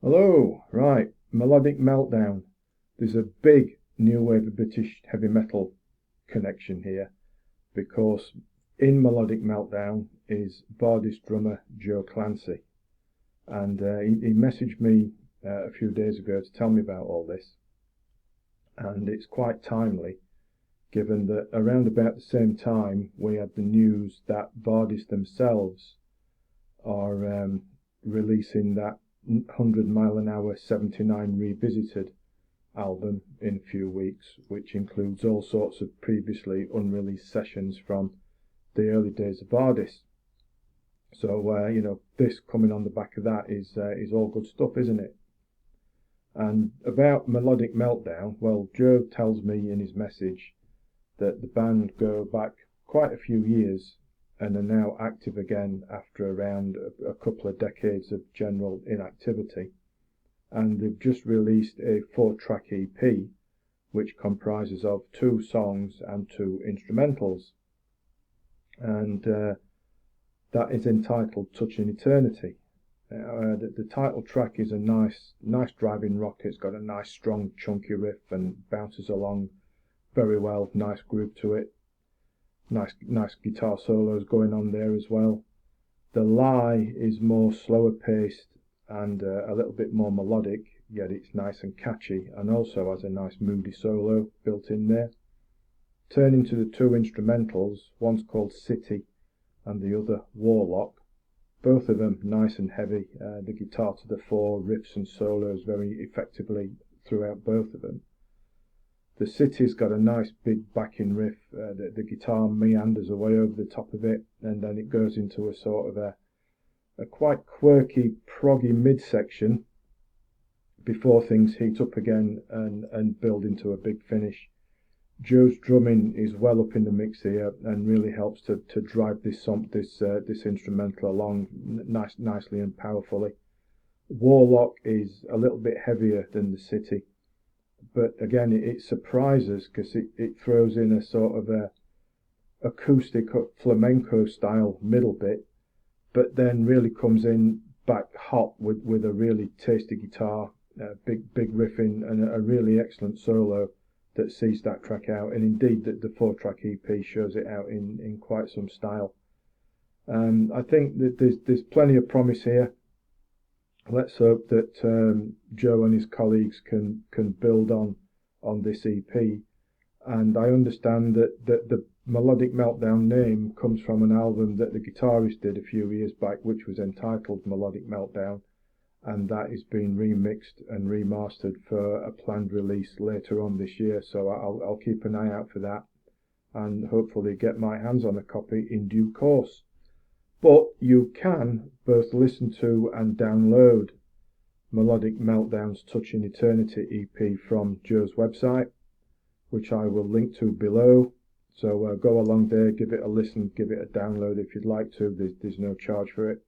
Hello, right, Melodic Meltdown. There's a big new wave of British heavy metal connection here because in Melodic Meltdown is Vardis drummer Joe Clancy, and he messaged me a few days ago to tell me about all this, and it's quite timely given that around about the same time we had the news that Vardis themselves are releasing that 100 Mile an Hour 79 Revisited album in a few weeks, which includes all sorts of previously unreleased sessions from the early days of Vardis. So this coming on the back of that is all good stuff, isn't it? And about Melodic Meltdown, well, Joe tells me in his message that the band go back quite a few years and are now active again after around a couple of decades of general inactivity. And they've just released a 4-track EP, which comprises of 2 songs and 2 instrumentals. And that is entitled Touching Eternity. The title track is a nice driving rock. It's got a nice strong chunky riff and bounces along very well, nice groove to it. Nice guitar solos going on there as well. The lie is more slower paced and a little bit more melodic, yet it's nice and catchy, and also has a nice moody solo built in there. Turning to the 2 instrumentals, one's called City and the other Warlock. Both of them nice and heavy, the guitar to the fore, riffs and solos very effectively throughout both of them. The City's got a nice big backing riff, the guitar meanders away over the top of it, and then it goes into a sort of a quite quirky, proggy midsection before things heat up again and build into a big finish. Joe's drumming is well up in the mix here and really helps to drive this instrumental along nicely and powerfully. Warlock is a little bit heavier than the City, but again it surprises because it throws in a sort of a acoustic flamenco style middle bit, but then really comes in back hot with a really tasty guitar, big riffing and a really excellent solo that sees that track out, and indeed that the 4-track EP shows it out in quite some style. I think that there's plenty of promise here. Let's hope that Joe and his colleagues can build on this EP. And I understand that the Melodic Meltdown name comes from an album that the guitarist did a few years back, which was entitled Melodic Meltdown, and that is being remixed and remastered for a planned release later on this year. So I'll keep an eye out for that and hopefully get my hands on a copy in due course. But you can both listen to and download Melodic Meltdown's Touching Eternity EP from Joe's website, which I will link to below. So go along there, give it a listen, give it a download if you'd like to. There's no charge for it.